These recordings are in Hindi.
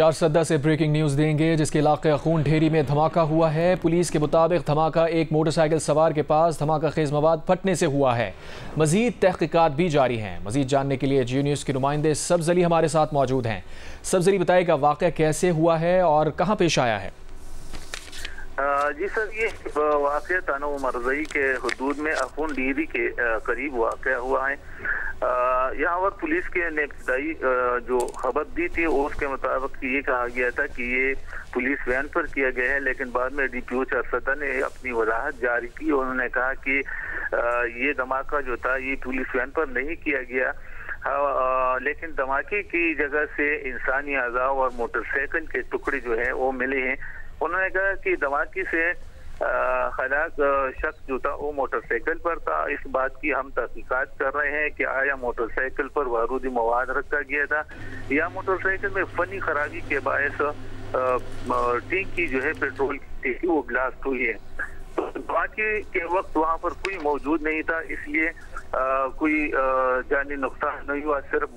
4 से ब्रेकिंग न्यूज देंगे, जिसके इलाके खून ढेरी में धमाका हुआ है। पुलिस के मुताबिक धमाका एक मोटरसाइकिल सवार के पास धमाका खेज मवाद फटने से हुआ है। मजीद तहकीकात भी जारी हैं। मजीद जानने के लिए जी न्यूज़ के नुमाइंदे सब्ज़ अली हमारे साथ मौजूद हैं। सब्ज़ अली, बताएगा वाक़या कैसे हुआ है और कहाँ पेश आया है? जी सर, ये वाक़या तानो मरज़ई के हदूद में अखून डेयरी के करीब वाक़या हुआ है। यहाँ पर पुलिस के ने इब्तदाई जो खबर दी थी उसके मुताबिक ये कहा गया था कि ये पुलिस वैन पर किया गया है, लेकिन बाद में DPO चारसदा ने अपनी वजाहत जारी की। उन्होंने कहा कि ये धमाका जो था ये पुलिस वैन पर नहीं किया गया, लेकिन धमाके की जगह से इंसानी अज़ा और मोटरसाइकिल के टुकड़े जो है वो मिले हैं। उन्होंने कहा कि धमाके से खलाक शख्स जो था वो मोटरसाइकिल पर था। इस बात की हम तहकीकात कर रहे हैं कि आया मोटरसाइकिल पर बारूदी मवाद रखा गया था या मोटरसाइकिल में फनी खराबी के बायस टैंक की जो है पेट्रोल की थी वो ब्लास्ट हुई है। तो धमाके के वक्त वहाँ पर कोई मौजूद नहीं था, इसलिए कोई जानी नुकसान नहीं हुआ। सिर्फ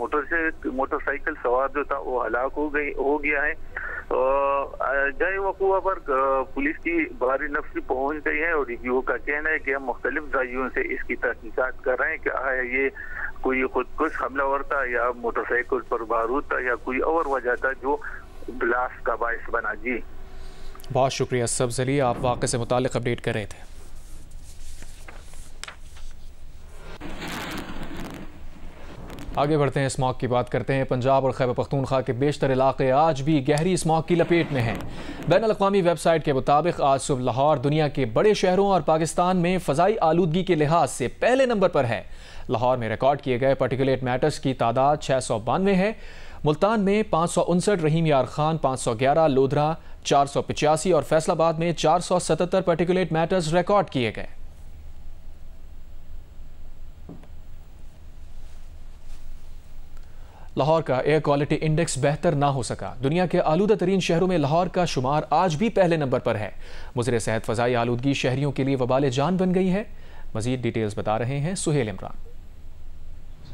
मोटरसाइकिल सवार जो था वो हलाक हो गया है। जाए वकूआ पर पुलिस की भारी नफ्सी पहुंच गई है और DPO का कहना है कि हम मुख्तलिफ जायियों से इसकी तहकीकात कर रहे हैं कि आया ये कोई खुदकुश हमलावर था या मोटरसाइकिल पर बारूद था या कोई और वजह था जो ब्लास्ट का बायस बना। जी बहुत शुक्रिया सब्ज़ अली, आप वाक़े से मुताल्लिक़ अपडेट कर रहे थे। आगे बढ़ते हैं, स्मॉग की बात करते हैं। पंजाब और खैबर पख्तूनख्वा के बेशतर इलाके आज भी गहरी स्मॉग की लपेट में हैं। बैनुल-अक़वामी वेबसाइट के मुताबिक आज सुबह लाहौर दुनिया के बड़े शहरों और पाकिस्तान में फ़ज़ाई आलूदगी के लिहाज से पहले नंबर पर है। लाहौर में रिकॉर्ड किए गए पार्टिकुलेट मैटर्स की तादाद 692 है। मुल्तान में 559, रहीम यार खान 511, लोधरा 485 और फैसलाबाद में 477 पार्टिकुलेट मैटर्स रिकॉर्ड किए गए। लाहौर का एयर क्वालिटी इंडेक्स बेहतर ना हो सका। दुनिया के आलूदा तरीन शहरों में लाहौर का शुमार आज भी पहले नंबर पर है। मुज़र सेहत फ़ज़ाई आलूदगी शहरियों के लिए वबाल जान बन गई है। मजीद डिटेल्स बता रहे हैं सुहेल इमरान।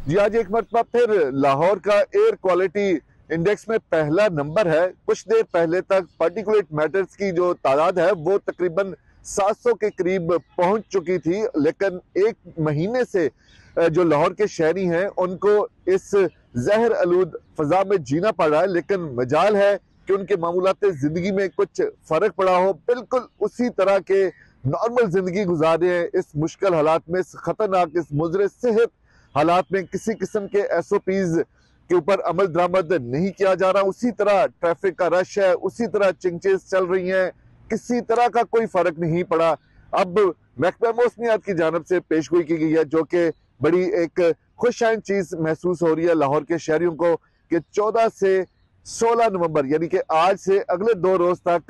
जी, आज एक मरतबा फिर लाहौर का एयर क्वालिटी इंडेक्स में पहला नंबर है। कुछ देर पहले तक पार्टिकुलेट मैटर्स की जो तादाद है वो तकरीबन 700 के करीब पहुंच चुकी थी, लेकिन एक महीने से जो लाहौर के शहरी हैं उनको इस जहर आलूद फजा में जीना पड़ रहा है। लेकिन मजाल है कि उनके मामूलाते जिंदगी में कुछ फर्क पड़ा हो, बिल्कुल उसी तरह के नॉर्मल जिंदगी गुजार रहे हैं इस मुश्किल हालात में, इस खतरनाक, इस मुज़र सेहत हालात में। किसी किस्म के SOPs के ऊपर अमल दरामद नहीं किया जा रहा। उसी तरह ट्रैफिक का रश है, उसी तरह चिंचेस चल रही हैं, किसी तरह का कोई फर्क नहीं पड़ा। अब महकमा मौसमियात की जानिब से पेशगोई की गई है, जो कि बड़ी एक खुशआइंद चीज महसूस हो रही है लाहौर के शहरियों को, कि 14 से 16 नवंबर यानी कि आज से अगले 2 रोज तक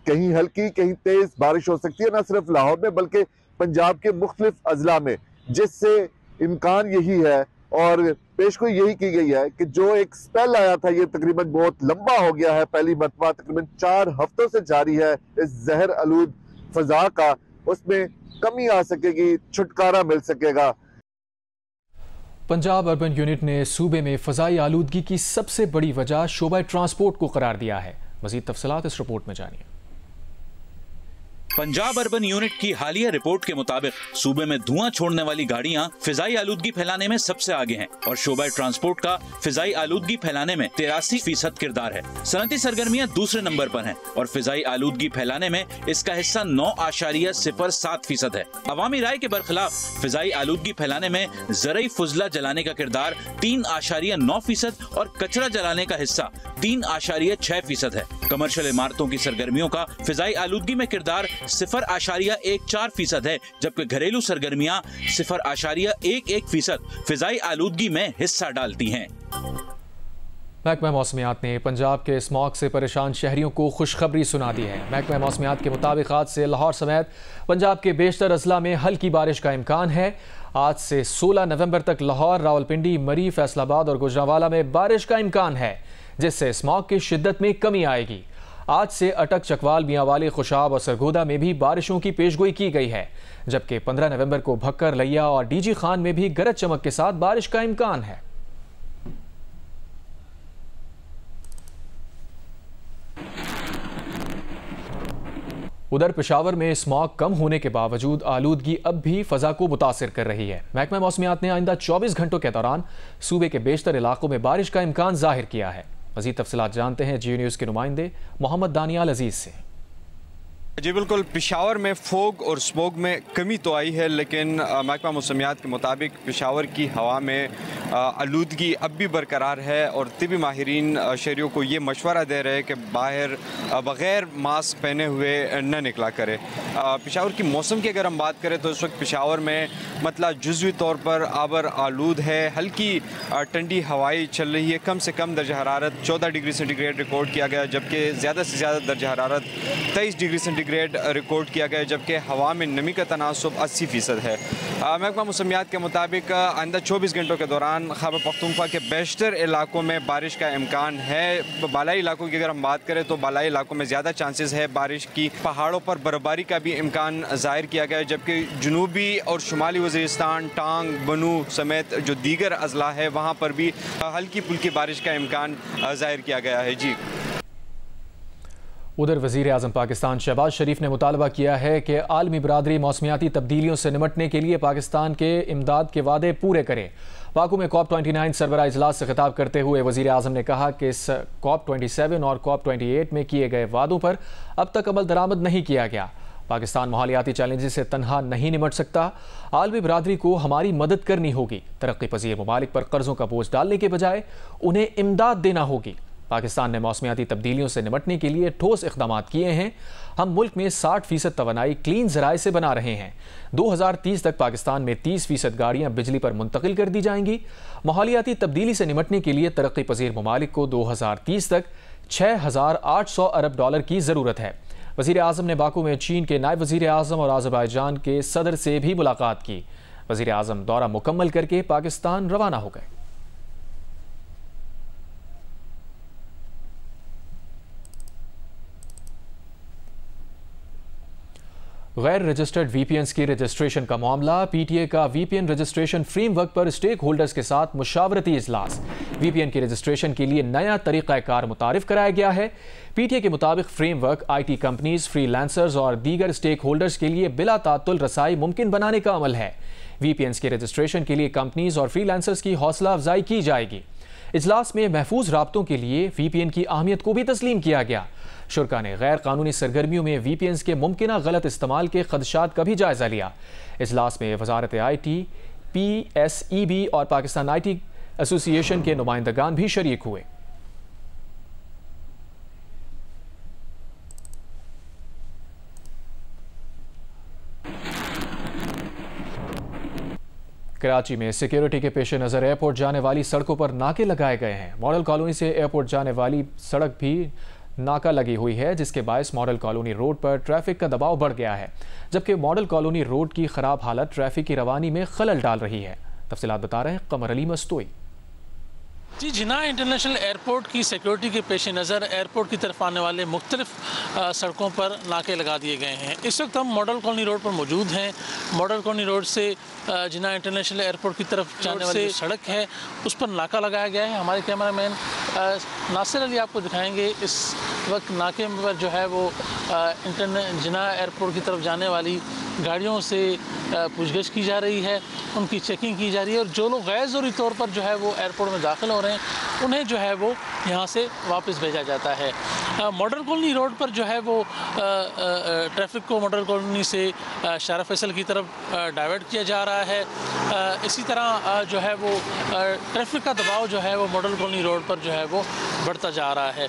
कहीं हल्की कहीं तेज बारिश हो सकती है, न सिर्फ लाहौर में बल्कि पंजाब के मुख्तलिफ अजला में, जिससे इम्कान यही है और पेशगोई यही की गई है कि जो एक स्पेल आया था ये तकरीबन बहुत लंबा हो गया है, पहली मरतबा तकरीबन 4 हफ्तों से जारी है इस जहर आलूद फजा का, उसमें कमी आ सकेगी, छुटकारा मिल सकेगा। पंजाब अर्बन यूनिट ने सूबे में फ़ज़ाई आलूदगी की सबसे बड़ी वजह शोबा ट्रांसपोर्ट को करार दिया है। मज़ीद तफसीलात इस रिपोर्ट में जानिए। पंजाब अर्बन यूनिट की हालिया रिपोर्ट के मुताबिक सूबे में धुआं छोड़ने वाली गाड़ियां फिजाई आलूदगी फैलाने में सबसे आगे हैं और शोबा ट्रांसपोर्ट का फिजाई आलूदगी फैलाने में 83% किरदार है। सनती सरगर्मियां दूसरे नंबर पर हैं और फिजाई आलूदगी फैलाने में इसका हिस्सा 9.07% है। अवामी राय के बरखिलाफ फिजाई आलूदगी फैलाने में ज़रई फुजला जलाने का किरदार 3.9% और कचरा जलाने का हिस्सा 3.6% है। कमर्शियल इमारतों की सरगर्मियों का फिजाई आलूदगी में किरदार 0.14% है, जबकि घरेलू सरगर्मियां 0.11% फिजाई आलूदगी में हिस्सा डालती हैं। महकमा मौसमियात ने पंजाब के स्मॉग से परेशान शहरियों को खुशखबरी सुना दी है। महकमा मौसमियात के मुताबिक आज से लाहौर समेत पंजाब के बेशतर अजला में हल्की बारिश का इम्कान है। आज से 16 नवंबर तक लाहौर, रावलपिंडी, मरी, फैसलाबाद और गुजरांवाला में बारिश का इम्कान है, जिससे स्मॉग की शिद्दत में कमी आएगी। आज से अटक, चकवाल, मियांवाली, खुशाब और सरगोदा में भी बारिशों की पेशगोई की गई है, जबकि 15 नवंबर को भक्कर, लिया और DG खान में भी गरज चमक के साथ बारिश का इम्कान है। उधर पेशावर में स्मॉग कम होने के बावजूद आलूदगी अब भी फ़ज़ा को मुतासिर कर रही है। महकमा मौसमियात ने आइंदा 24 घंटों के दौरान सूबे के बेशतर इलाकों में बारिश का इम्कान जाहिर किया है। मज़ीद तफसीलात जानते हैं जियो न्यूज़ के नुमाइंदे मोहम्मद दानियाल अजीज़ से। जी बिल्कुल, पेशावर में फोग और स्मोग में कमी तो आई है, लेकिन महकमा मौसमियात के मुताबिक पेशावर की हवा में आलूदगी अब भी बरकरार है और तिबी माहिरीन शहरियों को ये मशवरा दे रहे हैं कि बाहर बग़ैर मास्क पहने हुए न निकला करे। पेशावर की मौसम की अगर हम बात करें तो इस वक्त पेशावर में मतलब जुज़वी तौर पर आबर आलूद है, हल्की ठंडी हवाई चल रही है। कम से कम दर्जा हरारत 14 डिग्री सेंटीग्रेड रिकॉर्ड किया गया, जबकि ज़्यादा से ज़्यादा दर्जा हरारत 23 डिग्री सेंटीग्रेड रिकॉर्ड किया गया, जबकि हवा में नमी का तनासुब 80% है। महकमा मौसमियात के मुताबिक आइंदा 24 घंटों के दौरान खैबर पख्तूनख्वा के बेशतर इलाकों में बारिश का इम्कान है। बालाई इलाकों की अगर हम बात करें तो बालाई इलाकों में ज़्यादा चांसेस है बारिश की। पहाड़ों पर बर्फबारी का भी इम्कान ज़ाहिर किया गया है, जबकि जनूबी और शुमाली वज़ीरिस्तान, टांग, बनू समेत जो दीगर अजला है वहाँ पर भी हल्की फुल्की बारिश का इम्कान ज़ाहिर किया गया है। जी, उधर वज़ीर आज़म पाकिस्तान शहबाज शरीफ ने मुतालबा किया है कि आलमी बरादरी मौसमियाती तब्दीलियों से निमटने के लिए पाकिस्तान के इमदाद के वादे पूरे करे। बाकू में COP29 सरबराह इजलास से खिताब करते हुए वज़ीर आज़म ने कहा कि इस COP27 और COP28 में किए गए वादों पर अब तक अमल दरामद नहीं किया गया। पाकिस्तान माहौलियाती चैलेंजेस से तनहा नहीं निमट सकता। आलमी बरादरी को हमारी मदद करनी होगी। तरक्की पजीर ममालिक पर कर्जों का बोझ डालने के बजाय उन्हें इमदाद देना होगी। पाकिस्तान ने मौसमियाती तब्दीलियों से निमटने के लिए ठोस इक़दाम किए हैं। हम मुल्क में 60% तवानाई क्लीन ज़राए से बना रहे हैं। 2030 तक पाकिस्तान में 30% गाड़ियाँ बिजली पर मुंतकिल कर दी जाएंगी। माहौलियाती तब्दीली से निमटने के लिए तरक्की पजीर ममालिक को 2030 तक 6,800 अरब डॉलर की ज़रूरत है। वज़ीर आज़म ने बाकू में चीन के नायब वज़ीर आज़म और अज़रबैजान के सदर से भी मुलाकात की। वज़ीर आज़म दौरा मुकम्मल करके पाकिस्तान रवाना हो गए। गैर रजिस्टर्ड VPNs की रजिस्ट्रेशन का मामला। PTA का VPN रजिस्ट्रेशन फ्रेमवर्क पर स्टेक होल्डर्स के साथ मुशावरती इजलास। VPN की रजिस्ट्रेशन के लिए नया तरीक़ाकार मुतारिफ कराया गया है। PTA के मुताबिक फ्रेमवर्क IT कंपनीज, फ्रीलांसर्स और दीगर स्टेक होल्डर्स के लिए बिला तात्तुल रसाई मुमकिन बनाने का अमल है। VPNs के रजिस्ट्रेशन के लिए कंपनीज और फ्रीलांसर्स की हौसला अफजाई की जाएगी। इजलास में महफूज राब्तों के लिए VPN की अहमियत को भी तस्लीम किया गया। शुरा ने गैर कानूनी सरगर्मियों में VPNs के मुमकिना गलत इस्तेमाल के खदशात का भी जायजा लिया। इजलास में वजारत IT, PSEB और पाकिस्तान IT एसोसिएशन के नुमाइंदगान भी शरीक हुए। कराची में सिक्योरिटी के पेश नज़र एयरपोर्ट जाने वाली सड़कों पर नाके लगाए गए हैं। मॉडल कॉलोनी से एयरपोर्ट जाने वाली सड़क भी नाका लगी हुई है, जिसके बायस मॉडल कॉलोनी रोड पर ट्रैफिक का दबाव बढ़ गया है, जबकि मॉडल कॉलोनी रोड की खराब हालत ट्रैफिक की रवानी में खलल डाल रही है। तफसीलात बता रहे हैं कमर अली मस्तोई। जी, जिन्ना इंटरनेशनल एयरपोर्ट की सिक्योरिटी के पेश नज़र एयरपोर्ट की तरफ आने वाले मुख्तलिफ सड़कों पर नाके लगा दिए गए हैं। इस वक्त हम मॉडल कॉलोनी रोड पर मौजूद हैं। मॉडल कॉलोनी रोड से जिन्ना इंटरनेशनल एयरपोर्ट की तरफ जाने वाली सड़क है उस पर नाका लगाया गया है। हमारे कैमरामैन नासिर अली आपको दिखाएंगे। इस वक्त नाके पर जो है वो जिन्ना एयरपोर्ट की तरफ जाने वाली गाड़ियों से पूछगछ की जा रही है, उनकी चेकिंग की जा रही है और जो लोग गैर ज़रूरी तौर पर जो है वो एयरपोर्ट में दाखिल हो रहे हैं उन्हें जो है वो यहाँ से वापस भेजा जाता है। मॉडल कॉलोनी रोड पर जो है वो ट्रैफिक को मॉडल कॉलोनी से शारा फैसल की तरफ डाइवर्ट किया जा रहा है। इसी तरह जो है वो ट्रैफिक का दबाव जो है वो मॉडल कॉलोनी रोड पर जो है वो बढ़ता जा रहा है।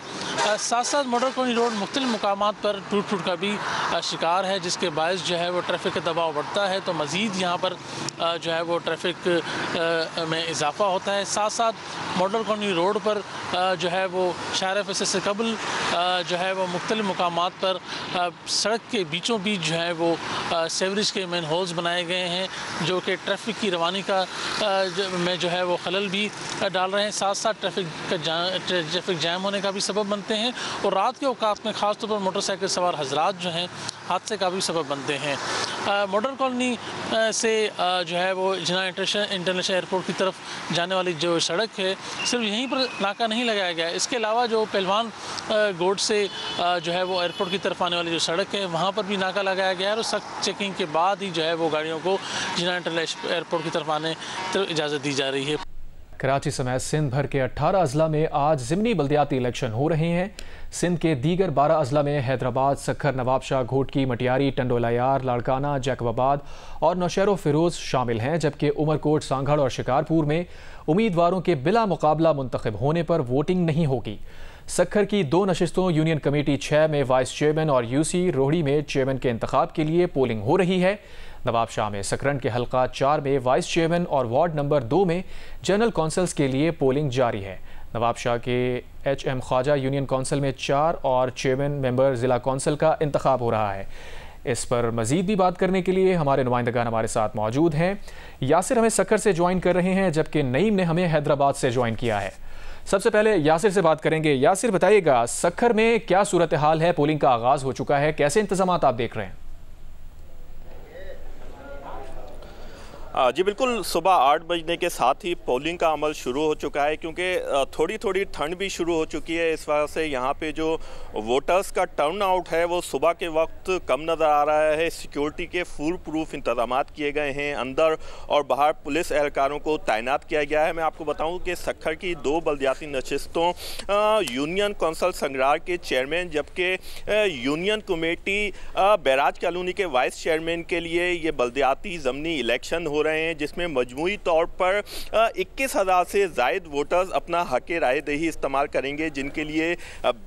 साथ साथ मॉडल कॉलोनी रोड मुख्तलिफ मुकामात पर टूट फूट का भी शिकार है, जिसके बायस जो है वो ट्रैफिक का दबाव बढ़ता है तो मज़ीद यहाँ पर जो है वो ट्रैफिक में इजाफा होता है। साथ साथ मॉडल कॉलोनी रोड पर जो है वो शारा फैसल से कबल जो है वो मुख्तलिफ मुकामात पर सड़क के बीचों बीच जो है वो सेवरेज के मैन होल्स बनाए गए हैं जो कि ट्रैफिक की रवानी का में जो है वो खलल भी डाल रहे हैं। साथ साथ ट्रैफिक जैम होने का भी सबब बनते हैं और रात के औकात में ख़ास तौर पर मोटरसाइकिल सवार हजरात जो हैं हादसे का भी सबब बनते हैं। मॉडल कॉलोनी से जो है वो जिन्ना इंटरनेशनल एयरपोर्ट की तरफ जाने वाली जो सड़क है सिर्फ यहीं पर नाका नहीं लगाया गया है। इसके अलावा जो पहलवान गोड से जो है वो एयरपोर्ट की तरफ आने वाली जो सड़क है वहाँ पर भी नाका लगाया गया है और सख्त चेकिंग के बाद ही जो है वो गाड़ियों को जिन्ना इंटरनेशनल एयरपोर्ट की तरफ आने तो इजाज़त दी जा रही है। कराची समेत सिंध भर के 18 अजला में आज ज़िमनी बल्दियाती इलेक्शन हो रहे हैं। सिंध के दीगर 12 अजला में हैदराबाद, सखर, नवाबशाह, घोटकी, मटियारी, टंडोलायार, लाड़काना, जैकबाबाद और नौशेरो फिरोज शामिल हैं, जबकि उमरकोट, सांगड़ और शिकारपुर में उम्मीदवारों के बिला मुकाबला मुंतखब होने पर वोटिंग नहीं होगी। सखर की 2 नशिस्तों यूनियन कमेटी 6 में वाइस चेयरमैन और यूसी रोहड़ी में चेयरमैन के इंतखाब के लिए पोलिंग हो रही है। नवाबशाह में सकरन के हल्का 4 में वाइस चेयरमैन और वार्ड नंबर 2 में जनरल कौंसल्स के लिए पोलिंग जारी है। नवाबशाह के HM ख्वाजा यूनियन कौंसिल में 4 और चेयरमैन मेंबर ज़िला कौंसिल का इंतखाब हो रहा है। इस पर मज़ीद भी बात करने के लिए हमारे नुमाइंदगान हमारे साथ मौजूद हैं। यासिर हमें सखर से ज्वाइन कर रहे हैं, जबकि नईम ने हमें हैदराबाद से ज्वाइन किया है। सबसे पहले यासिर से बात करेंगे। यासिर, बताइएगा सखर में क्या सूरत हाल है? पोलिंग का आगाज़ हो चुका है, कैसे इंतजाम आप देख रहे हैं? जी बिल्कुल, सुबह 8 बजने के साथ ही पोलिंग का अमल शुरू हो चुका है, क्योंकि थोड़ी थोड़ी ठंड भी शुरू हो चुकी है। इस वजह से यहाँ पे जो वोटर्स का टर्न आउट है वो सुबह के वक्त कम नज़र आ रहा है। सिक्योरिटी के फुल प्रूफ इंतजाम किए गए हैं, अंदर और बाहर पुलिस एहलकारों को तैनात किया गया है। मैं आपको बताऊँ कि सखर की 2 बल्दियाती नशिस्तों यूनियन कौंसल संगरार के चेयरमैन, जबकि यूनियन कमेटी बैराज कॉलोनी के वाइस चेयरमैन के लिए ये बल्दियाती ज़मनी इलेक्शन हो रहे हैं, जिसमें मजमूई तौर पर 21,000 से ज़ायद वोटर्स अपना हक राय दही इस्तेमाल करेंगे, जिनके लिए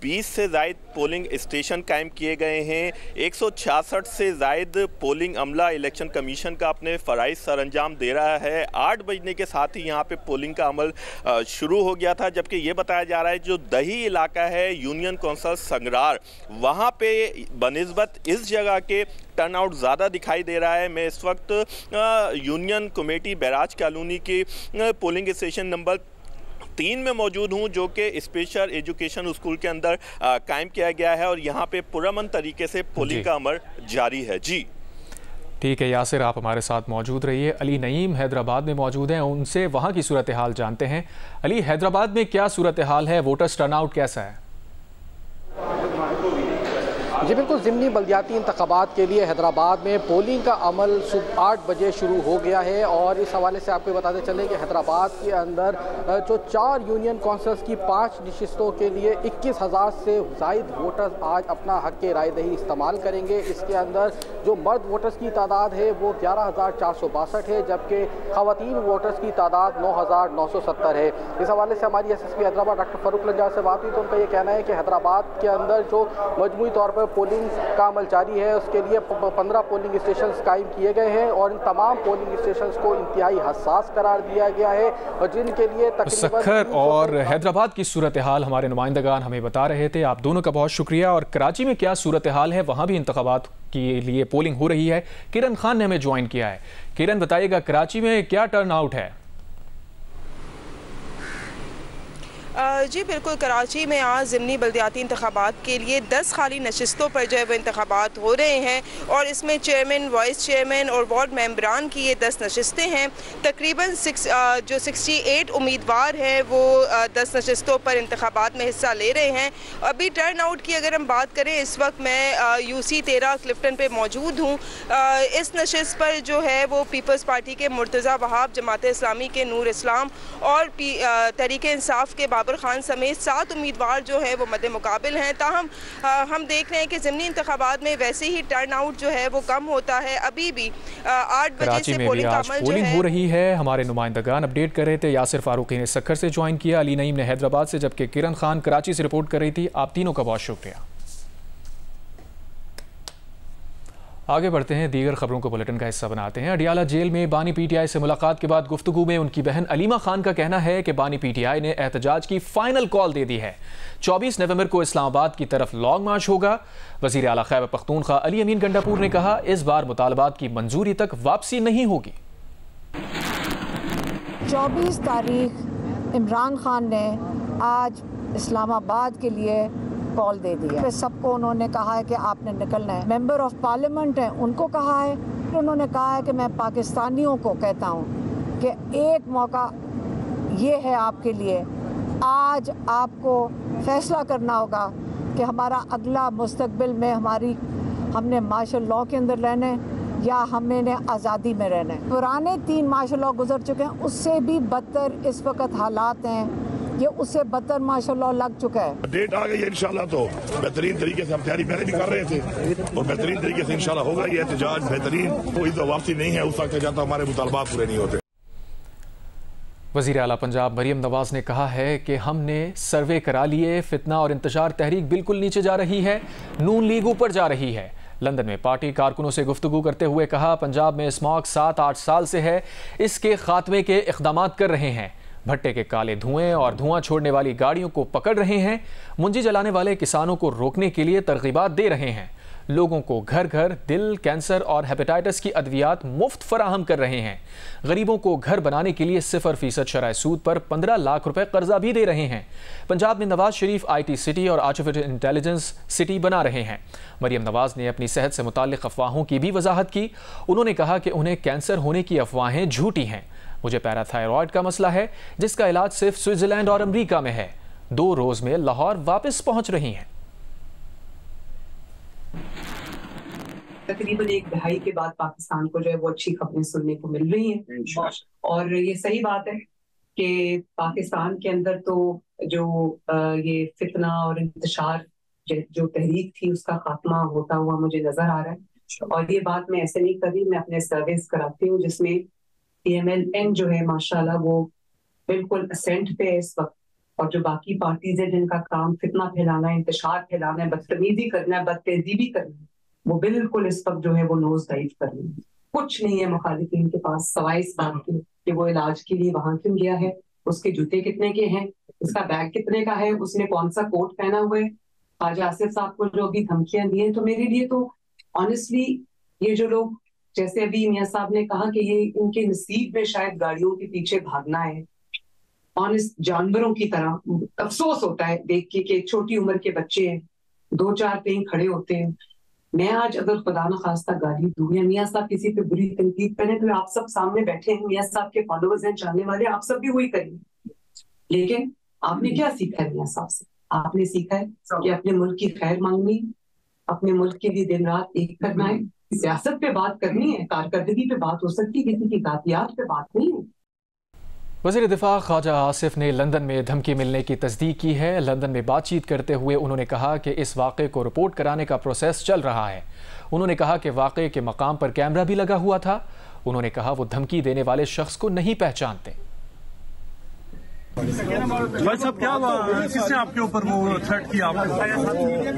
20 से ज़ायद पोलिंग स्टेशन कायम किए गए हैं। 166 से ज़ायद पोलिंग अमला इलेक्शन कमीशन का अपने फ़राइज़ सरअंजाम दे रहा है। 8 बजने के साथ ही यहाँ पे पोलिंग का अमल शुरू हो गया था, जबकि ये बताया जा रहा है जो दही इलाका है यूनियन कौंसल संगरार, वहाँ पे बनिस्बत इस जगह के टर्नआउट ज़्यादा दिखाई दे रहा है। मैं इस वक्त यूनियन कमेटी बैराज कॉलोनी की पोलिंग स्टेशन नंबर 3 में मौजूद हूं, जो कि स्पेशल एजुकेशन स्कूल के अंदर कायम किया गया है और यहां पे पुरअमन तरीके से पोलिंग का अमल जारी है। जी ठीक है यासिर, आप हमारे साथ मौजूद रहिए। अली नईम हैदराबाद में मौजूद हैं, उनसे वहाँ की सूरत हाल जानते हैं। अली, हैदराबाद में क्या सूरत हाल है? वोटर्स टर्नआउट कैसा है? जी बिल्कुल, ज़िमनी बल्दियाती इंतखाबात के लिए हैदराबाद में पोलिंग का अमल सुबह 8 बजे शुरू हो गया है। और इस हवाले से आपको बताते चलें कि हैदराबाद के अंदर जो 4 यूनियन कौंसल्स की 5 नशिस्तों के लिए 21,000 से ज़ायद वोटर्स आज अपना हक राय दही इस्तेमाल करेंगे। इसके अंदर जो मर्द वोटर्स की तादाद है वो 11,462 है, जबकि ख़वातीन वोटर्स की तादाद 9,970 है। इस हवाले से हमारी SSP हैदराबाद डॉक्टर फ़ारूक लंजार से बात हुई तो उनका ये कहना है कि हैदराबाद के अंदर जो मजमूई तौर पर पोलिंग का अमल जारी है, उसके लिए 15 पोलिंग स्टेशन कायम किए गए हैं और इन तमाम पोलिंग स्टेशन को इंतहाई हसास करार दिया गया है और जिनके लिए सखर और हैदराबाद की सूरत हाल हमारे नुमाइंदगान हमें बता रहे थे। आप दोनों का बहुत शुक्रिया। और कराची में क्या सूरत हाल है? वहाँ भी इंतखाबात के लिए पोलिंग हो रही है। किरण खान ने हमें ज्वाइन किया है। किरण, बताइएगा कराची में क्या टर्न आउट है? जी बिल्कुल, कराची में आज ज़िमनी बल्दियाती इंतखाबात के लिए 10 खाली नशिस्तों पर जो है वो इंतखाबात हो रहे हैं और इसमें चेयरमैन, वाइस चेयरमैन और वार्ड मेंबरान की ये 10 नशिस्तें हैं। तकरीबन 68 उम्मीदवार हैं वो 10 नशिस्तों पर इंतखाबात में हिस्सा ले रहे हैं। अभी टर्न आउट की अगर हम बात करें, इस वक्त मैं UC 13 क्लिफ्टन पे मौजूद हूँ। इस नशिस्त पर जो है वो पीपल्स पार्टी के मुर्तज़ा वहाब, जमात इस्लामी के नूर इस्लाम और तहरीक इंसाफ के बाबर खान समेत 7 उम्मीदवार जो है वो मद्दे मुकाबिल हैं। ताहम हम देख रहे हैं कि ज़िमनी इंतखाबात में वैसे ही टर्न आउट जो है वो कम होता है। अभी भी 8 बजे से पोलिंग का अमल जो है हो रही है। हमारे नुमाइंदगान अपडेट कर रहे थे। यासिर फारूकी ने सखर से ज्वाइन किया, अली नईम ने हैदराबाद से, जबकि किरण खान कराची से रिपोर्ट कर रही थी। आप तीनों का बहुत शुक्रिया। आगे बढ़ते हैं, दीगर खबरों को बुलेटिन का हिस्सा बनाते हैं। अडियाला जेल में बानी PTI से मुलाकात के बाद गुफ्तगू में उनकी बहन अलीमा खान का कहना है कि बानी PTI ने एहतजाज की फाइनल कॉल दे दी है। 24 नवंबर को इस्लामाबाद की तरफ लॉन्ग मार्च होगा। वज़ीर आला खैबर पख्तूनख्वा अली अमीन गंडापुर ने कहा, इस बार मुतालबात की मंजूरी तक वापसी नहीं होगी। 24 तारीख इमरान खान ने आज इस्लामाबाद के लिए कॉल दे दिया। सबको उन्होंने कहा है कि आपने निकलना है। मेंबर ऑफ पार्लियामेंट हैं, उनको कहा है फिर उन्होंने कहा है कि मैं पाकिस्तानियों को कहता हूँ कि एक मौका ये है आपके लिए, आज आपको फैसला करना होगा कि हमारा अगला मुस्तकबिल में हमने मार्शल लॉ के अंदर रहना है या हमने आज़ादी में रहना है। पुराने 3 मार्शल लॉ गुजर चुके हैं, उससे भी बदतर इस वक्त हालात हैं, ये उससे बदतर मार्शल लॉ लग चुका है। डेट आ गई है इंशाल्लाह, तो बेहतरीन तरीके से हम तैयारी पहले भी कर रहे थे और बेहतरीन तरीके से इंशाल्लाह होगा ये एहतजाज बेहतरीन। कोई तो वापसी नहीं है उस वक्त जाता हमारे मुतालबात पूरे नहीं होते। वज़ीर आला पंजाब मरियम नवाज ने कहा है कि हमने सर्वे करा लिए, फितना और इंतशार तहरीक बिल्कुल नीचे जा रही है, नून लीग ऊपर जा रही है। लंदन में पार्टी कारकुनों से गुफ्तगू करते हुए कहा, पंजाब में स्मॉग 7-8 साल से है, इसके खात्मे के इक़दाम कर रहे हैं, भट्टे के काले धुएं और धुआं छोड़ने वाली गाड़ियों को पकड़ रहे हैं, मुंजी जलाने वाले किसानों को रोकने के लिए तरगीबात दे रहे हैं, लोगों को घर घर दिल, कैंसर और हेपेटाइटिस की अद्वियात मुफ्त फराहम कर रहे हैं, गरीबों को घर बनाने के लिए 0% शरह सूद पर 15 लाख रुपए कर्जा भी दे रहे हैं। पंजाब में नवाज शरीफ IT सिटी और आर्टिफिशियल इंटेलिजेंस सिटी बना रहे हैं। मरियम नवाज ने अपनी सेहत से मुताल्लिक अफवाहों की भी वजाहत की। उन्होंने कहा कि उन्हें कैंसर होने की अफवाहें झूठी हैं। मुझे पैराथायरॉयड का मसला है जिसका इलाज सिर्फ स्विट्जरलैंड और अमरीका में है। 2 रोज में लाहौर वापस पहुंच रही हैं। तकरीबन 1 दहाई के बाद पाकिस्तान को जो है वो अच्छी खबरें सुनने को मिल रही हैं और ये सही बात है कि पाकिस्तान के अंदर तो जो ये फितना और इंतशार जो तहरीक थी उसका खात्मा होता हुआ मुझे नजर आ रहा है। और ये बात मैं ऐसे नहीं कर रही, मैं अपने सर्वेस कराती हूँ जिसमें PMLN जो है माशाल्लाह वो बिल्कुल असेंट पे है इस वक्त, और जो बाकी पार्टीज है जिनका काम फितना फैलाना है, इंतशार फैलाना है, बदतमीजी करना है, बदतेजी भी करना है, वो बिल्कुल इस वक्त जो है वो नोज डाइव कर रही है। कुछ नहीं है मुखालिफिन के पास सवाए इस बात के कि वो इलाज के लिए वहां क्यों गया है, उसके जूते कितने के हैं, उसका बैग कितने का है, उसने कौन सा कोट पहना हुआ है, ख्वाजा आसिफ साहब को जो अभी धमकियां दी हैं। तो मेरे लिए तो ऑनेस्टली ये जो लोग, जैसे अभी मियां साहब ने कहा कि ये इनके नसीब में शायद गाड़ियों के पीछे भागना है, ऑनेस्ट जानवरों की तरह अफसोस होता है देख के कि छोटी उम्र के बच्चे हैं, 2-4 कहीं खड़े होते हैं। मैं आज अगर खुदा न खास्ता गाली दूं या मियां साहब किसी पे बुरी तनकीद करें तो आप सब सामने बैठे हैं, मियां साहब के फॉलोअर्स हैं, जानने वाले, आप सब भी वही करेंगे। लेकिन आपने क्या सीखा है मियां साहब से? आपने सीखा है कि अपने मुल्क की खैर मांगनी, अपने मुल्क के लिए दिन रात एक करना है, सियासत पे बात करनी है, कारकर्दगी पे बात हो सकती है, किसी की जातियात पे बात नहीं है। वज़ीर दिफा ख्वाजा आसिफ ने लंदन में धमकी मिलने की तस्दीक की है। लंदन में बातचीत करते हुए उन्होंने कहा कि इस वाक़े को रिपोर्ट कराने का प्रोसेस चल रहा है। उन्होंने कहा कि वाक़े के मकाम पर कैमरा भी लगा हुआ था। उन्होंने कहा वो धमकी देने वाले शख्स को नहीं पहचानते। भाई साहब क्या हुआ, किसने आपके ऊपर वो थ्रेट किया आपको?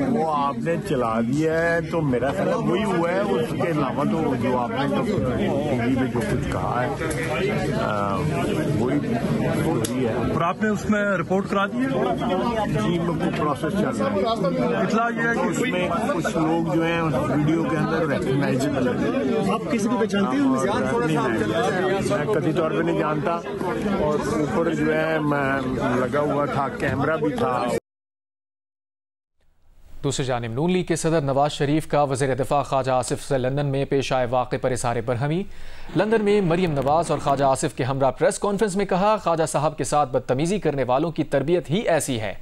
वो आपने चला दिया है तो मेरा ख्याल वही हुआ है, उसके अलावा तो जो आपने टीवी में जो कुछ कहा है वही स्टोरी है। और आपने उसमें रिपोर्ट करा दी है? जी बिल्कुल प्रोसेस चल रहा है। इतला ये है कि उसमें कुछ लोग जो है वीडियो के अंदर रिकग्नाइजेबल है। आप किसी को पहचानते हैं? मैं कथित तौर पर नहीं जानता, और ऊपर जो है लगा हुआ था कैमरा भी था। दूसरी जानिब नून लीग के सदर नवाज शरीफ का वज़ीर दिफा ख्वाजा आसिफ से लंदन में पेश आए वाक़े पर इज़हार बरहमी। लंदन में मरियम नवाज और ख्वाजा आसिफ के हमरा प्रेस कॉन्फ्रेंस में कहा, ख्वाजा साहब के साथ बदतमीजी करने वालों की तरबियत ही ऐसी है।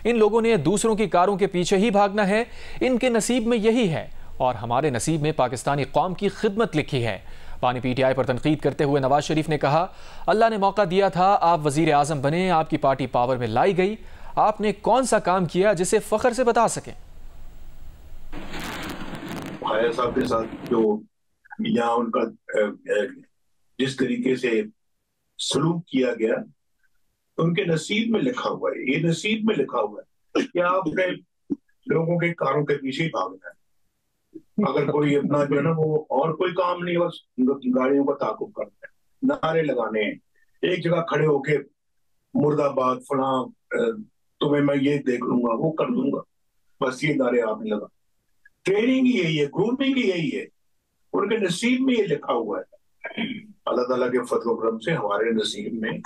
इन लोगों ने दूसरों की कारों के पीछे ही भागना है, इनके नसीब में यही है, और हमारे नसीब में पाकिस्तानी कौम की खिदमत लिखी है। पानी PTI पर तनकीद करते हुए नवाज शरीफ ने कहा, अल्लाह ने मौका दिया था, आप वज़ीर आज़म बने, आपकी पार्टी पावर में लाई गई, आपने कौन सा काम किया जिसे फ़ख्र से बता सकें? ख्वाजा साहब के साथ जो यहाँ उनका जिस तरीके से सलूक किया गया, उनके नसीब में लिखा हुआ है, ये नसीब में लिखा हुआ है कि आपने लोगों के कारों के पीछे ही भागना है। अगर कोई अपना जो है ना वो और कोई काम नहीं, बस गाड़ियों का ताकुब करना है, नारे लगाने हैं, एक जगह खड़े होके मुर्दाबाद फला तुम्हें मैं ये देख लूंगा, वो कर दूंगा, बस ये नारे आपने लगा। ट्रेनिंग ही यही है, ग्रूमिंग ही यही है, उनके नसीब में ये लिखा हुआ है। अल्लाह ताला के फजल करम से हमारे नसीब में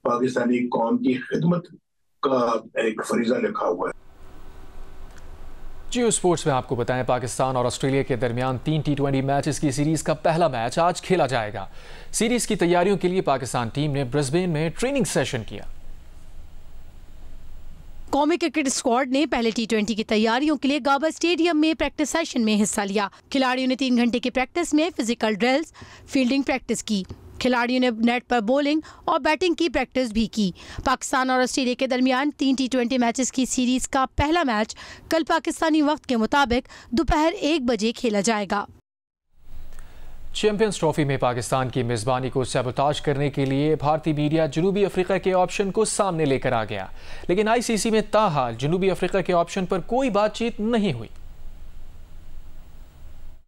पाकिस्तानी कौम की खिदमत का एक फरीजा लिखा हुआ है। जियो स्पोर्ट्स में आपको बताएं, पाकिस्तान और ऑस्ट्रेलिया के दरमियान 3 T20 मैचेस की सीरीज का पहला मैच आज खेला जाएगा। सीरीज की तैयारियों के लिए पाकिस्तान टीम ने ब्रिस्बेन में ट्रेनिंग सेशन किया। कौमी क्रिकेट स्क्वाड ने पहले T20 की तैयारियों के लिए गाबा स्टेडियम में प्रैक्टिस सेशन में हिस्सा लिया। खिलाड़ियों ने 3 घंटे की प्रैक्टिस में फिजिकल ड्रिल्स, फील्डिंग प्रैक्टिस की। खिलाड़ियों ने नेट पर बॉलिंग और बैटिंग की प्रैक्टिस भी की। पाकिस्तान और ऑस्ट्रेलिया के दरमियान 3 T20 मैचेस की सीरीज का पहला मैच कल पाकिस्तानी वक्त के मुताबिक दोपहर 1 बजे खेला जाएगा। चैंपियंस ट्रॉफी में पाकिस्तान की मेजबानी को सैबोटाज करने के लिए भारतीय मीडिया जनूबी अफ्रीका के ऑप्शन को सामने लेकर आ गया, लेकिन आईसीसी में ताहाल जनूबी अफ्रीका के ऑप्शन पर कोई बातचीत नहीं हुई।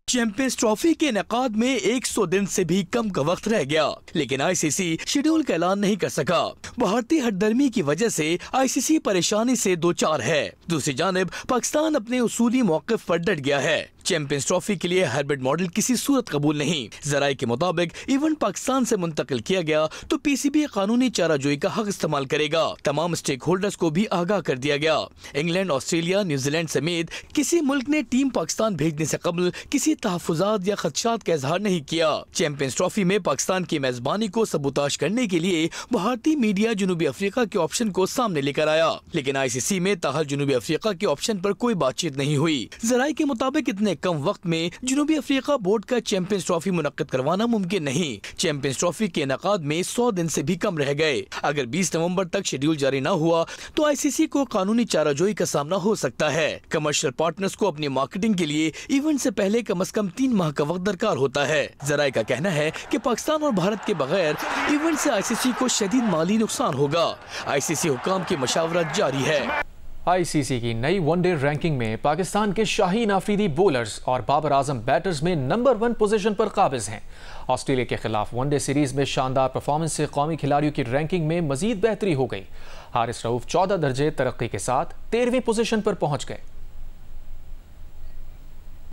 चैंपियंस ट्रॉफी के इनेकाद में 100 दिन से भी कम का वक्त रह गया, लेकिन आईसीसी शेड्यूल का ऐलान नहीं कर सका। भारतीय हठधर्मी की वजह से आईसीसी परेशानी से दो चार है। दूसरी जानिब पाकिस्तान अपने उसूली मौक़िफ़ पर डट गया है। चैंपियंस ट्रॉफी के लिए हाइब्रिड मॉडल किसी सूरत कबूल नहीं। जराये के मुताबिक इवेंट पाकिस्तान से मुंतकिल किया गया तो पीसीबी कानूनी चाराजोई का हक इस्तेमाल करेगा। तमाम स्टेक होल्डर्स को भी आगाह कर दिया गया। इंग्लैंड, ऑस्ट्रेलिया, न्यूजीलैंड समेत किसी मुल्क ने टीम पाकिस्तान भेजने से कबल किसी तहफ़्फ़ुज़ात या खदशात का इजहार नहीं किया। चैंपियंस ट्रॉफी में पाकिस्तान की मेजबानी को सबूताश करने के लिए भारतीय मीडिया जनूबी अफ्रीका के ऑप्शन को सामने लेकर आया, लेकिन आईसीसी में ताहल जनूबी अफ्रीका के ऑप्शन पर कोई बातचीत नहीं हुई। जराये के मुताबिक इतने कम वक्त में जनूबी अफ्रीका बोर्ड का चैंपियंस ट्रॉफी मुनक्किद करवाना मुमकिन नहीं। चैंपियंस ट्रॉफी के इनेकाद में 100 दिन से भी कम रह गए। अगर 20 नवंबर तक शेड्यूल जारी न हुआ तो आईसीसी को कानूनी चाराजोई का सामना हो सकता है। कमर्शियल पार्टनर्स को अपनी मार्केटिंग के लिए इवेंट से पहले कम से कम 3 माह का वक्त दरकार होता है। जराये का कहना है कि पाकिस्तान और भारत के बगैर इवेंट से आईसीसी को शदीद माली नुकसान होगा। आईसीसी हुकाम की मशावरत जारी है। आईसीसी की नई वनडे रैंकिंग में पाकिस्तान के शाहीन अफरीदी बॉलर्स और बाबर आजम बैटर्स में नंबर 1 पोजीशन पर काबिज हैं। ऑस्ट्रेलिया के खिलाफ वनडे सीरीज में शानदार परफॉर्मेंस से कौमी खिलाड़ियों की रैंकिंग में मजीद बेहतरी हो गई। हारिस रऊफ 14 दर्जे तरक्की के साथ 13वीं पोजीशन पर पहुंच गए।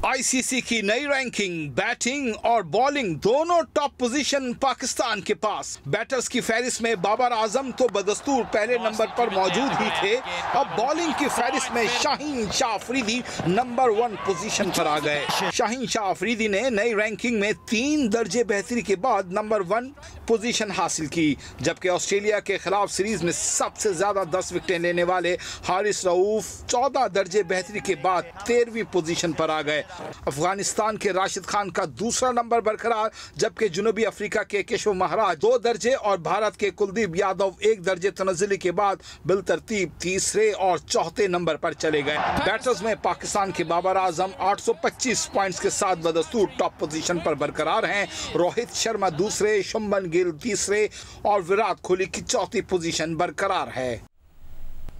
आईसीसी की नई रैंकिंग, बैटिंग और बॉलिंग दोनों टॉप पोजीशन पाकिस्तान के पास। बैटर्स की फहरिस्त में बाबर आजम तो बदस्तूर पहले नंबर पर मौजूद ही थे। अब बॉलिंग की फहरिस्त में शाहीन शाह अफरीदी नंबर 1 पोजीशन पर आ गए। शाहीन शाह अफरीदी ने नई रैंकिंग में 3 दर्जे बेहतरी के बाद नंबर 1 पोजीशन हासिल की, जबकि ऑस्ट्रेलिया के खिलाफ सीरीज में सबसे ज्यादा 10 विकेटें लेने वाले हारिस रऊफ 14 दर्जे बेहतरी के बाद 13वीं पोजीशन पर आ गए। अफगानिस्तान के राशिद खान का दूसरा नंबर बरकरार, जबकि जनूबी अफ्रीका के केशव महाराज 2 दर्जे और भारत के कुलदीप यादव 1 दर्जे तनज़्ज़ुली के बाद बिलतरतीब तीसरे और चौथे नंबर पर चले गए। बैटर्स में पाकिस्तान के बाबर आजम 825 पॉइंट्स के साथ बदस्तूर टॉप पोजीशन पर बरकरार हैं। रोहित शर्मा दूसरे, शुभमन गिल तीसरे और विराट कोहली की चौथी पोजीशन बरकरार है।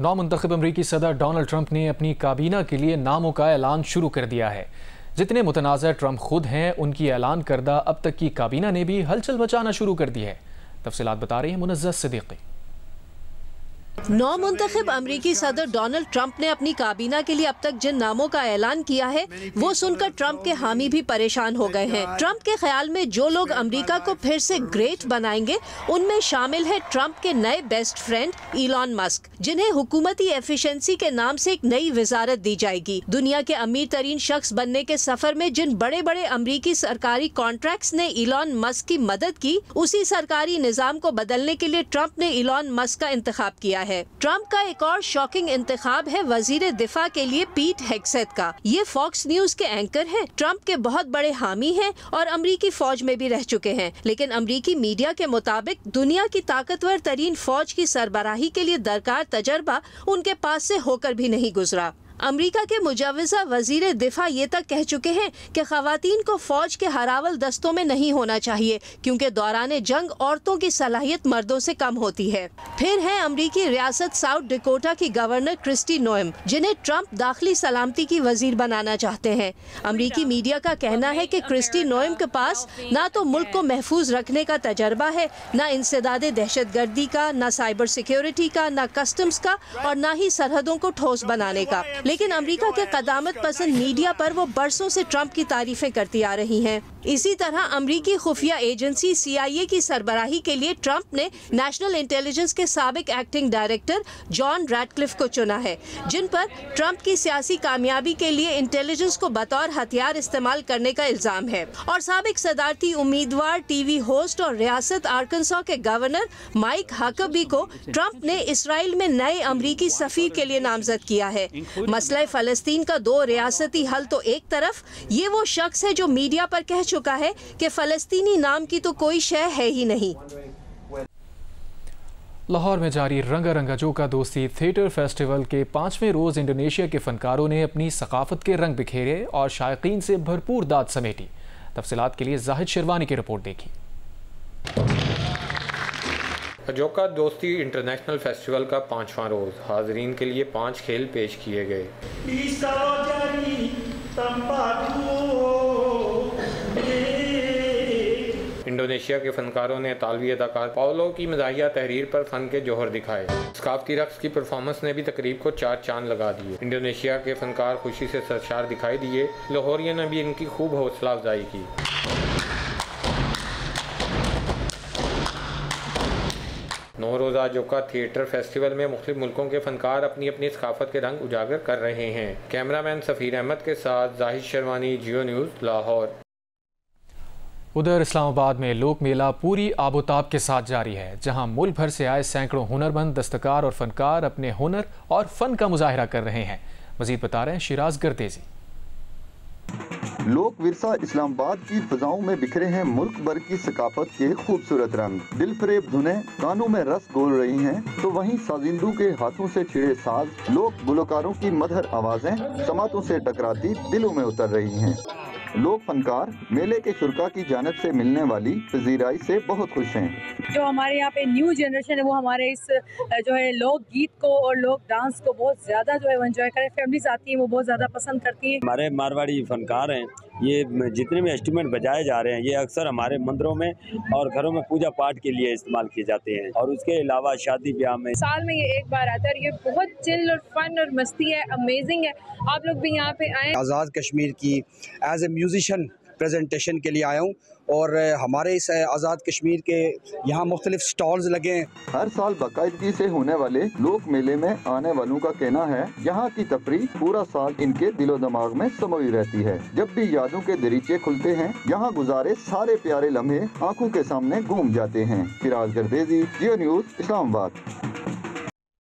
नौमुंतखब अमरीकी सदर डोनाल्ड ट्रंप ने अपनी काबीना के लिए नामों का ऐलान शुरू कर दिया है। जितने मुतनाज़ ट्रंप खुद हैं, उनकी ऐलान करदा अब तक की काबीना ने भी हलचल मचाना शुरू कर दी है। तफसीलात बता रही है मुनज़्ज़त सिद्दीकी। नौमुंतखब अमरीकी सदर डोनाल्ड ट्रंप ने अपनी काबीना के लिए अब तक जिन नामों का ऐलान किया है वो सुनकर ट्रंप के हामी भी परेशान हो गए हैं। ट्रंप के ख्याल में जो लोग अमेरिका को फिर से ग्रेट बनाएंगे उनमें शामिल है ट्रंप के नए बेस्ट फ्रेंड इलॉन मस्क, जिन्हें हुकूमती एफिशिएंसी के नाम से एक नई वजारत दी जाएगी। दुनिया के अमीर तरीन शख्स बनने के सफर में जिन बड़े बड़े अमरीकी सरकारी कॉन्ट्रैक्ट्स ने इलॉन मस्क की मदद की, उसी सरकारी निजाम को बदलने के लिए ट्रंप ने इलॉन मस्क का इंतखाब किया है। ट्रंप का एक और शॉकिंग इंतखाब है वजीर दिफा के लिए पीट हेग्सेथ का। ये फॉक्स न्यूज के एंकर हैं, ट्रंप के बहुत बड़े हामी हैं और अमरीकी फौज में भी रह चुके हैं, लेकिन अमरीकी मीडिया के मुताबिक दुनिया की ताकतवर तरीन फौज की सरबराही के लिए दरकार तजर्बा उनके पास से होकर भी नहीं गुजरा। अमेरिका के मुजव्विज़ा वजीर दिफा ये तक कह चुके हैं कि ख़वातीन को फौज के हरावल दस्तों में नहीं होना चाहिए, क्योंकि दौरान जंग औरतों की सलाहियत मर्दों से कम होती है। फिर है अमरीकी रियासत साउथ डकोटा की गवर्नर क्रिस्टी नोएम, जिन्हें ट्रंप दाखिली सलामती की वजीर बनाना चाहते हैं। अमरीकी मीडिया का कहना है कि क्रिस्टी नोएम के पास न तो मुल्क को महफूज रखने का तजर्बा है, न इंसदादे दहशतगर्दी का, न साइबर सिक्योरिटी का, न कस्टम्स का और न ही सरहदों को ठोस बनाने का। लेकिन अमेरिका के क़दामत पसंद मीडिया पर वो बरसों से ट्रंप की तारीफें करती आ रही हैं। इसी तरह अमेरिकी खुफिया एजेंसी CIA की सरबराही के लिए ट्रंप ने नेशनल इंटेलिजेंस के साबिक एक्टिंग डायरेक्टर जॉन रैटक्लिफ को चुना है, जिन पर ट्रंप की सियासी कामयाबी के लिए इंटेलिजेंस को बतौर हथियार इस्तेमाल करने का इल्जाम है। और साबिक सदारती उम्मीदवार, TV होस्ट और रियासत आर्कनसॉ के गवर्नर माइक हकबी को ट्रंप ने इसराइल में नए अमरीकी सफीर के लिए नामजद किया है। मसला फ़लस्तीन का 2 रियासती हल तो एक तरफ, ये वो शख्स है जो मीडिया पर कह चुका है कि फ़लस्तीनी नाम की तो कोई शय है ही नहीं। लाहौर में जारी रंगा जोका दोस्ती थिएटर फेस्टिवल के 5वें रोज़ इंडोनेशिया के फनकारों ने अपनी सकाफत के रंग बिखेरे और शायकीन से भरपूर दाद समेटी। तफसीलात के लिए जाहिद शिरवानी की रिपोर्ट देखी। जोका दोस्ती इंटरनेशनल फेस्टिवल का 5वां रोज़ हाजरीन के लिए 5 खेल पेश किए गए। इंडोनेशिया के फनकारों ने तालवी अदाकार पाओलो की मज़ाहिया तहरीर पर फन के जौहर दिखाए। सकाफती रक्स की परफॉर्मेंस ने भी तकरीब को 4 चांद लगा दिए। इंडोनेशिया के फनकार खुशी से सरशार दिखाई दिए। लाहौरियों ने भी इनकी खूब हौसला अफजाई की। नौ रोज़ा जोका थिएटर फेस्टिवल में मुख्तलिफ मुल्कों के फनकार अपनी अपनी सकाफत के रंग उजागर कर रहे हैं। कैमरामैन सफ़ीर अहमद के साथ जाहिद शर्वानी, जियो न्यूज़, लाहौर। उधर इस्लामाबाद में लोक मेला पूरी आबोताब के साथ जारी है, जहां मुल्क भर से आए सैकड़ों हुनरमंद, दस्तकार और फनकार अपने हुनर और फन का मुजाहिरा कर रहे हैं। मजीद बता रहे हैं शिराज गर्देजी। लोक विरसा इस्लामाबाद की फिजाओं में बिखरे हैं मुल्क भर की सकाफत के खूबसूरत रंग। दिल फरेब धुनें कानों में रस घोल रही हैं, तो वहीं साजिंदू के हाथों से छिड़े साज, लोक गुलकारों की मधुर आवाजें समातों से टकराती दिलों में उतर रही हैं। लोक फनकार मेले के शुरा की जानिब से मिलने वाली पजीराई से बहुत खुश हैं। जो हमारे यहाँ पे न्यू जनरेशन है वो हमारे इस जो है लोक गीत को और लोक डांस को बहुत ज़्यादा जो है एंजॉय करें। फैमिलीज आती हैं वो बहुत ज़्यादा पसंद करती हैं। हमारे मारवाड़ी फनकार हैं, ये जितने भी इंस्ट्रूमेंट बजाए जा रहे हैं ये अक्सर हमारे मंदिरों में और घरों में पूजा पाठ के लिए इस्तेमाल किए जाते हैं, और उसके अलावा शादी ब्याह में। साल में ये एक बार आता है। ये बहुत चिल और फन और मस्ती है, अमेजिंग है। आप लोग भी यहाँ पे आए। आज़ाद कश्मीर की एज ए म्यूजिशियन प्रेजेंटेशन के लिए आया हूँ, और हमारे इस आज़ाद कश्मीर के यहाँ मुख्तलिफ स्टॉल्स लगे हैं। हर साल बाकायदगी से होने वाले लोक मेले में आने वालों का कहना है यहाँ की तफरीह पूरा साल इनके दिलो दिमाग में समोई रहती है। जब भी यादों के दरीचे खुलते हैं, यहाँ गुजारे सारे प्यारे लम्हे आंखों के सामने घूम जाते हैं। फिराज गर्देजी, जियो न्यूज़, इस्लामाबाद।